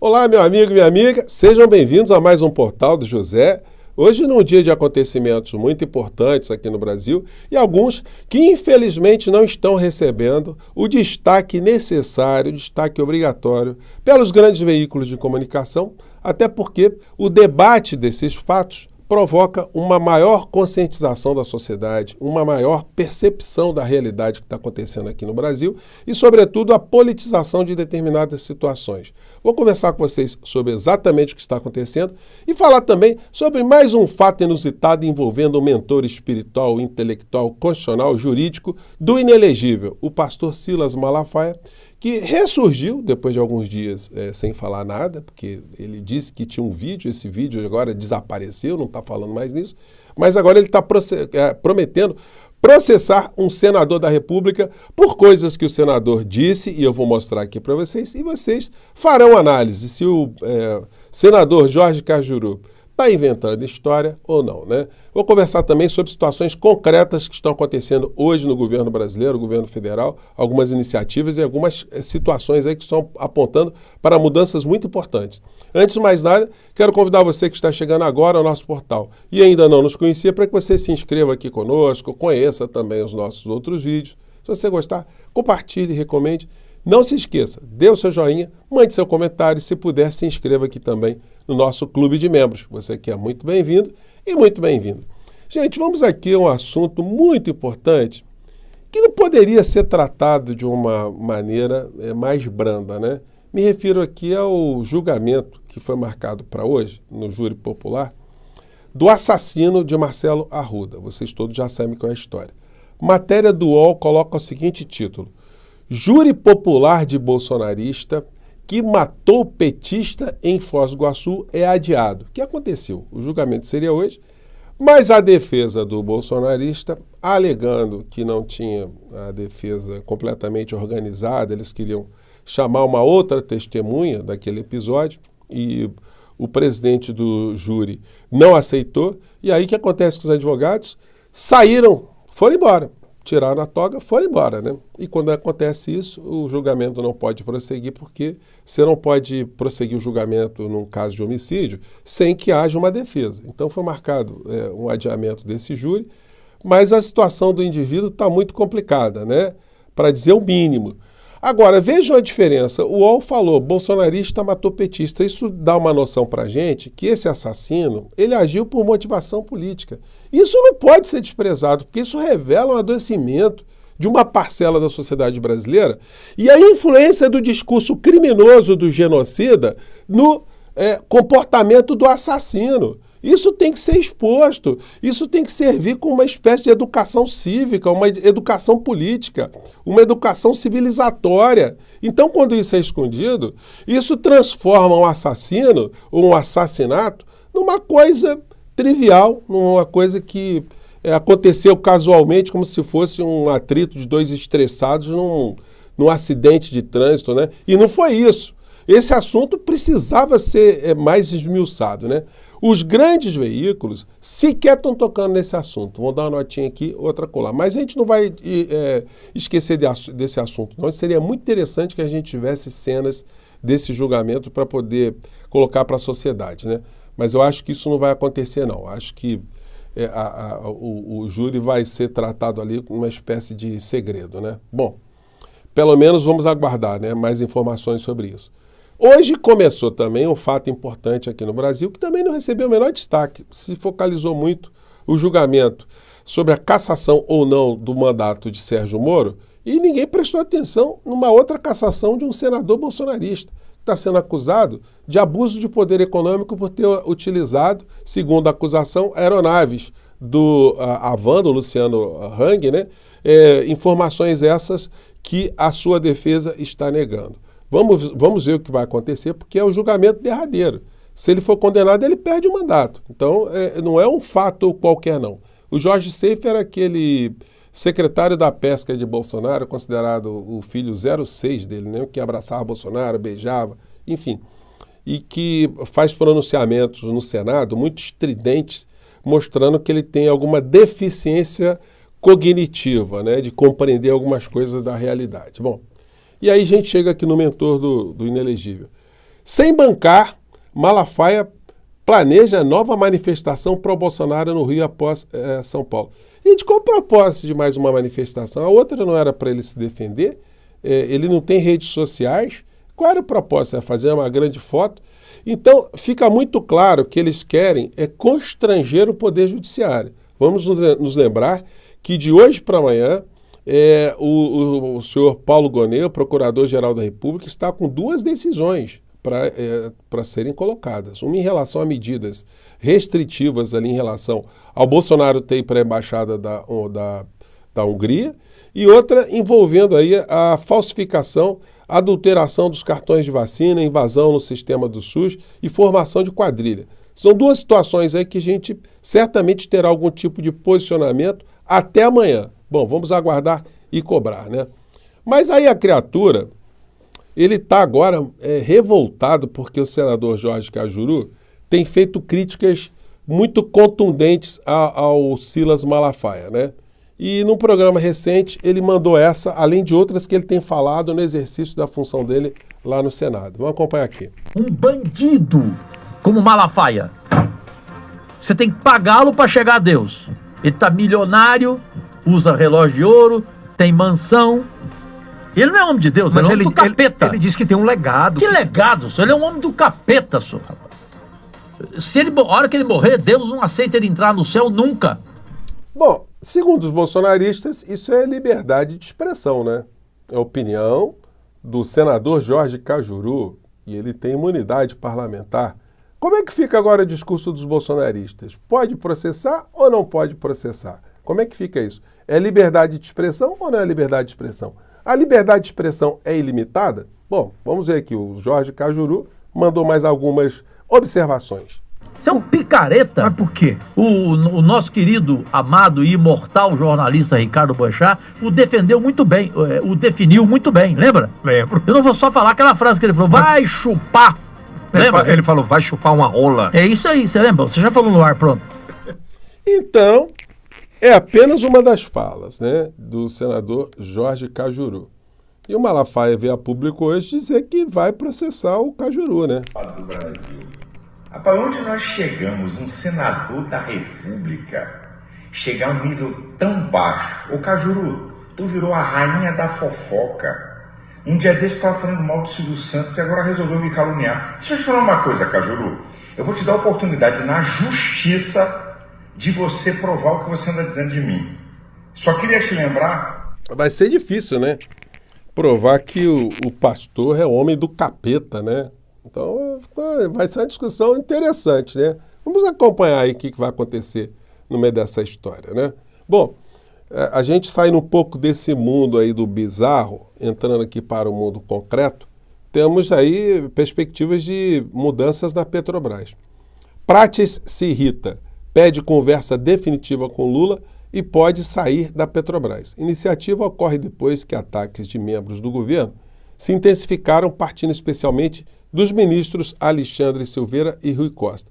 Olá, meu amigo e minha amiga, sejam bem-vindos a mais um Portal do José. Hoje, num dia de acontecimentos muito importantes aqui no Brasil e alguns que, infelizmente, não estão recebendo o destaque necessário, o destaque obrigatório pelos grandes veículos de comunicação, até porque o debate desses fatos provoca uma maior conscientização da sociedade, uma maior percepção da realidade que está acontecendo aqui no Brasil e, sobretudo, a politização de determinadas situações. Vou conversar com vocês sobre exatamente o que está acontecendo e falar também sobre mais um fato inusitado envolvendo um mentor espiritual, intelectual, constitucional, jurídico do inelegível, o pastor Silas Malafaia, que ressurgiu depois de alguns dias sem falar nada, porque ele disse que tinha um vídeo, esse vídeo agora desapareceu, não está falando mais nisso, mas agora ele está prometendo processar um senador da República por coisas que o senador disse, e eu vou mostrar aqui para vocês, e vocês farão análise se o senador Jorge Cajuru está inventando história ou não, né? Vou conversar também sobre situações concretas que estão acontecendo hoje no governo brasileiro, no governo federal, algumas iniciativas e algumas situações aí que estão apontando para mudanças muito importantes. Antes de mais nada, quero convidar você que está chegando agora ao nosso portal e ainda não nos conhecia para que você se inscreva aqui conosco, conheça também os nossos outros vídeos. Se você gostar, compartilhe, recomende. Não se esqueça, dê o seu joinha, mande seu comentário e, se puder, se inscreva aqui também no nosso clube de membros. Você que é muito bem-vindo e muito bem-vindo. Gente, vamos aqui a um assunto muito importante que não poderia ser tratado de uma maneira mais branda, né? Me refiro aqui ao julgamento que foi marcado para hoje, no júri popular, do assassino de Marcelo Arruda. Vocês todos já sabem qual é a história. Matéria do UOL coloca o seguinte título: Júri popular de bolsonarista que matou petista em Foz do Iguaçu é adiado. O que aconteceu? O julgamento seria hoje, mas a defesa do bolsonarista, alegando que não tinha a defesa completamente organizada, eles queriam chamar uma outra testemunha daquele episódio e o presidente do júri não aceitou. E aí o que acontece com os advogados? Saíram, foram embora. Tiraram a toga, foram embora, né? E quando acontece isso, o julgamento não pode prosseguir, porque você não pode prosseguir o julgamento num caso de homicídio sem que haja uma defesa. Então foi marcado um adiamento desse júri, mas a situação do indivíduo está muito complicada, né? Para dizer o mínimo. Agora, vejam a diferença. O UOL falou, bolsonarista matou petista. Isso dá uma noção para a gente que esse assassino, ele agiu por motivação política. Isso não pode ser desprezado, porque isso revela um adoecimento de uma parcela da sociedade brasileira e a influência do discurso criminoso do genocida no comportamento do assassino. Isso tem que ser exposto, isso tem que servir como uma espécie de educação cívica, uma educação política, uma educação civilizatória. Então, quando isso é escondido, isso transforma um assassino ou um assassinato numa coisa trivial, numa coisa que aconteceu casualmente, como se fosse um atrito de dois estressados num acidente de trânsito, né? E não foi isso. Esse assunto precisava ser mais esmiuçado, né? Os grandes veículos sequer estão tocando nesse assunto. Vou dar uma notinha aqui, outra colar. Mas a gente não vai esquecer desse assunto, não. Seria muito interessante que a gente tivesse cenas desse julgamento para poder colocar para a sociedade, né? Mas eu acho que isso não vai acontecer, não. Acho que o júri vai ser tratado ali com uma espécie de segredo, né? Bom, pelo menos vamos aguardar, né, mais informações sobre isso. Hoje começou também um fato importante aqui no Brasil, que também não recebeu o menor destaque. Se focalizou muito o julgamento sobre a cassação ou não do mandato de Sérgio Moro e ninguém prestou atenção numa outra cassação de um senador bolsonarista, que está sendo acusado de abuso de poder econômico por ter utilizado, segundo a acusação, aeronaves do Avan, do Luciano Hang, né? Informações essas que a sua defesa está negando. Vamos ver o que vai acontecer, porque é o julgamento derradeiro. Se ele for condenado, ele perde o mandato. Então, não é um fato qualquer, não. O Jorge Seifer era aquele secretário da pesca de Bolsonaro, considerado o filho 06 dele, né? Que abraçava Bolsonaro, beijava, enfim. E que faz pronunciamentos no Senado muito estridentes, mostrando que ele tem alguma deficiência cognitiva, né? De compreender algumas coisas da realidade. Bom, e aí a gente chega aqui no mentor do inelegível. Sem bancar, Malafaia planeja nova manifestação pró-Bolsonaro no Rio após São Paulo. Gente, qual o propósito de mais uma manifestação? A outra não era para ele se defender? Ele não tem redes sociais? Qual era o propósito? É fazer uma grande foto? Então, fica muito claro que eles querem constranger o Poder Judiciário. Vamos nos lembrar que de hoje para amanhã, o senhor Paulo Gonet, o Procurador-Geral da República, está com duas decisões para serem colocadas. Uma em relação a medidas restritivas ali em relação ao Bolsonaro ter para a Embaixada da Hungria e outra envolvendo aí a falsificação, adulteração dos cartões de vacina, invasão no sistema do SUS e formação de quadrilha. São duas situações aí que a gente certamente terá algum tipo de posicionamento até amanhã. Bom, vamos aguardar e cobrar, né? Mas aí a criatura, ele está agora revoltado porque o senador Jorge Cajuru tem feito críticas muito contundentes ao Silas Malafaia, né? E num programa recente ele mandou essa, além de outras que ele tem falado no exercício da função dele lá no Senado. Vamos acompanhar aqui. Um bandido como Malafaia, você tem que pagá-lo para chegar a Deus. Ele está milionário, usa relógio de ouro, tem mansão. Ele não é homem de Deus, mas ele é homem do capeta. Ele diz que tem um legado. Que legado, senhor? Ele é um homem do capeta, senhor. A hora que ele morrer, Deus não aceita ele entrar no céu nunca. Bom, segundo os bolsonaristas, isso é liberdade de expressão, né? É a opinião do senador Jorge Cajuru, e ele tem imunidade parlamentar. Como é que fica agora o discurso dos bolsonaristas? Pode processar ou não pode processar? Como é que fica isso? É liberdade de expressão ou não é liberdade de expressão? A liberdade de expressão é ilimitada? Bom, vamos ver aqui, o Jorge Cajuru mandou mais algumas observações. Você é um picareta. Mas por quê? O nosso querido, amado e imortal jornalista Ricardo Boechat o defendeu muito bem, o definiu muito bem, lembra? Lembro. Eu não vou só falar aquela frase que ele falou, vai chupar. Lembra? Ele falou, vai chupar uma rola. É isso aí, você lembra? Você já falou no ar, pronto. Então, é apenas uma das falas, né, do senador Jorge Cajuru. E o Malafaia veio a público hoje dizer que vai processar o Cajuru, né? Do Brasil. Para onde nós chegamos, um senador da República chegar a um nível tão baixo? Ô Cajuru, tu virou a rainha da fofoca. Um dia desse eu estava falando mal do Silvio Santos e agora resolveu me caluniar. Deixa eu te falar uma coisa, Cajuru. Eu vou te dar a oportunidade na justiça de você provar o que você anda dizendo de mim. Só queria te lembrar... Vai ser difícil, né? Provar que o pastor é homem do capeta, né? Então vai ser uma discussão interessante, né? Vamos acompanhar aí o que vai acontecer no meio dessa história, né? Bom, a gente saindo um pouco desse mundo aí do bizarro, entrando aqui para o mundo concreto, temos aí perspectivas de mudanças na Petrobras. Prates se irrita, pede conversa definitiva com Lula e pode sair da Petrobras. Iniciativa ocorre depois que ataques de membros do governo se intensificaram, partindo especialmente dos ministros Alexandre Silveira e Rui Costa.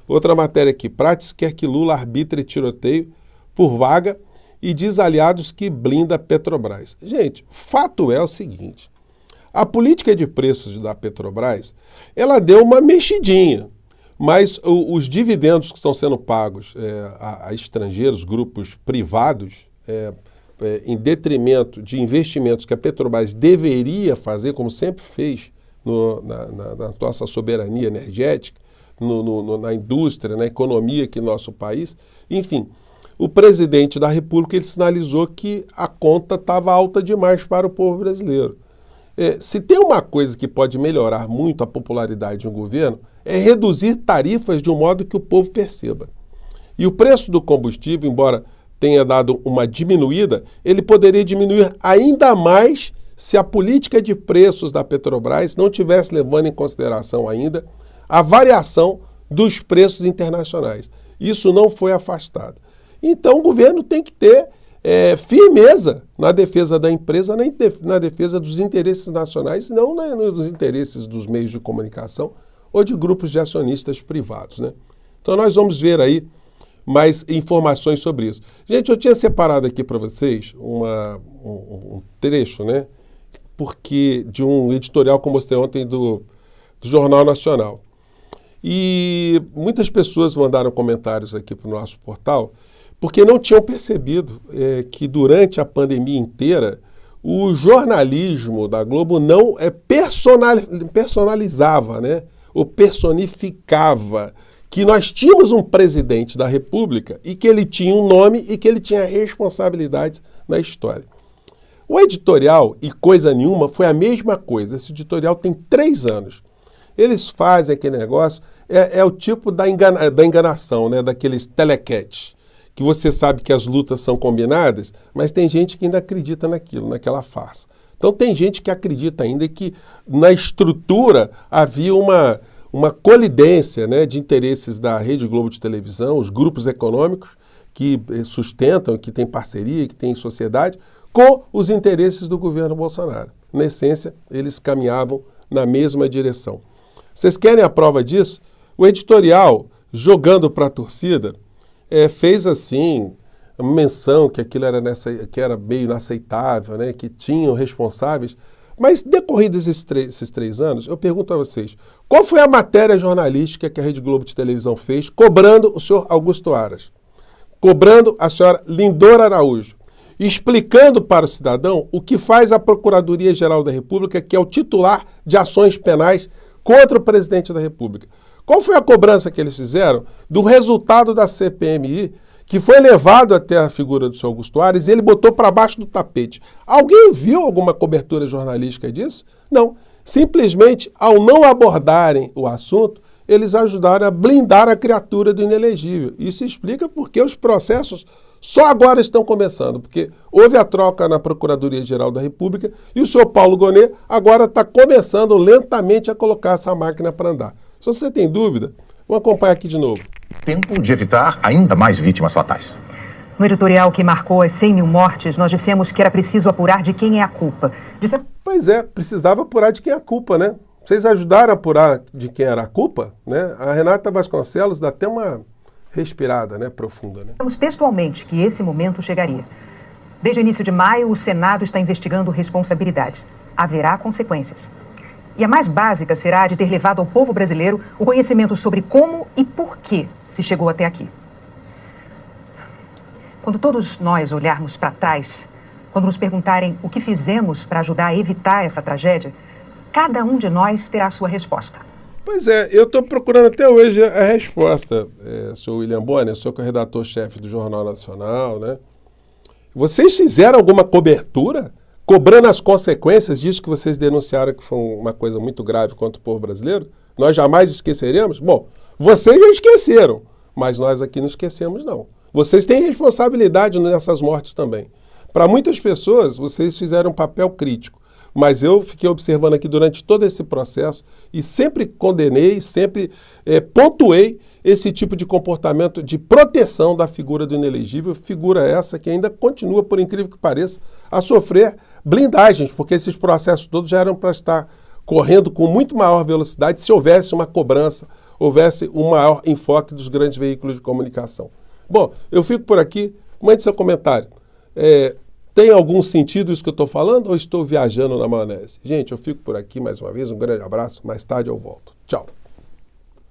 Outra matéria aqui, Prates quer que Lula arbitre tiroteio por vaga e diz aliados que blinda Petrobras. Gente, fato é o seguinte, a política de preços da Petrobras, ela deu uma mexidinha, mas os dividendos que estão sendo pagos a estrangeiros, grupos privados, em detrimento de investimentos que a Petrobras deveria fazer, como sempre fez na nossa soberania energética, na indústria, na economia aqui no nosso país. Enfim, o presidente da República ele sinalizou que a conta estava alta demais para o povo brasileiro. Se tem uma coisa que pode melhorar muito a popularidade de um governo, é reduzir tarifas de um modo que o povo perceba. E o preço do combustível, embora tenha dado uma diminuída, ele poderia diminuir ainda mais se a política de preços da Petrobras não tivesse levando em consideração ainda a variação dos preços internacionais. Isso não foi afastado. Então o governo tem que ter firmeza na defesa da empresa, na defesa dos interesses nacionais, não nos interesses dos meios de comunicação ou de grupos de acionistas privados, né? Então nós vamos ver aí mais informações sobre isso. Gente, eu tinha separado aqui para vocês um trecho, né? Porque de um editorial que eu mostrei ontem do Jornal Nacional. E muitas pessoas mandaram comentários aqui para o nosso portal porque não tinham percebido que durante a pandemia inteira o jornalismo da Globo não personalizava, né? Ou personificava que nós tínhamos um presidente da República e que ele tinha um nome e que ele tinha responsabilidades na história. O editorial e Coisa Nenhuma foi a mesma coisa. Esse editorial tem 3 anos. Eles fazem aquele negócio, é o tipo da enganação, né? Daqueles telequetes, que você sabe que as lutas são combinadas, mas tem gente que ainda acredita naquilo, naquela farsa. Então tem gente que acredita ainda que na estrutura havia uma colidência, né, de interesses da Rede Globo de televisão, os grupos econômicos que sustentam, que têm parceria, que têm sociedade, com os interesses do governo Bolsonaro. Na essência, eles caminhavam na mesma direção. Vocês querem a prova disso? O editorial, jogando para a torcida, fez assim, uma menção que aquilo que era meio inaceitável, né, que tinham responsáveis. Mas, decorridos esses 3 anos, eu pergunto a vocês, qual foi a matéria jornalística que a Rede Globo de televisão fez cobrando o senhor Augusto Aras, cobrando a senhora Lindora Araújo, explicando para o cidadão o que faz a Procuradoria-Geral da República, que é o titular de ações penais contra o presidente da República? Qual foi a cobrança que eles fizeram do resultado da CPMI, que foi levado até a figura do senhor Augusto Aras e ele botou para baixo do tapete? Alguém viu alguma cobertura jornalística disso? Não. Simplesmente, ao não abordarem o assunto, eles ajudaram a blindar a criatura do inelegível. Isso explica porque os processos só agora estão começando, porque houve a troca na Procuradoria-Geral da República e o senhor Paulo Gonet agora está começando lentamente a colocar essa máquina para andar. Se você tem dúvida, vamos acompanhar aqui de novo. Tempo de evitar ainda mais vítimas fatais. No editorial que marcou as 100 mil mortes, nós dissemos que era preciso apurar de quem é a culpa. Pois é, precisava apurar de quem é a culpa, né? Vocês ajudaram a apurar de quem era a culpa, né? A Renata Vasconcelos dá até uma respirada, né, profunda, né? Dissemos textualmente que esse momento chegaria. Desde o início de maio, o Senado está investigando responsabilidades. Haverá consequências. E a mais básica será a de ter levado ao povo brasileiro o conhecimento sobre como e por que se chegou até aqui. Quando todos nós olharmos para trás, quando nos perguntarem o que fizemos para ajudar a evitar essa tragédia, cada um de nós terá a sua resposta. Pois é, eu estou procurando até hoje a resposta, senhor William Bonner, sou o redator-chefe do Jornal Nacional, né? Vocês fizeram alguma cobertura cobrando as consequências disso que vocês denunciaram que foi uma coisa muito grave contra o povo brasileiro? Nós jamais esqueceremos? Bom, vocês já esqueceram, mas nós aqui não esquecemos, não. Vocês têm responsabilidade nessas mortes também. Para muitas pessoas, vocês fizeram um papel crítico, mas eu fiquei observando aqui durante todo esse processo e sempre condenei, sempre pontuei esse tipo de comportamento de proteção da figura do inelegível, figura essa que ainda continua, por incrível que pareça, a sofrer blindagens, porque esses processos todos já eram para estar correndo com muito maior velocidade se houvesse uma cobrança, houvesse um maior enfoque dos grandes veículos de comunicação. Bom, eu fico por aqui, mande seu comentário. Tem algum sentido isso que eu estou falando ou estou viajando na maionese? Gente, eu fico por aqui mais uma vez, um grande abraço, mais tarde eu volto. Tchau.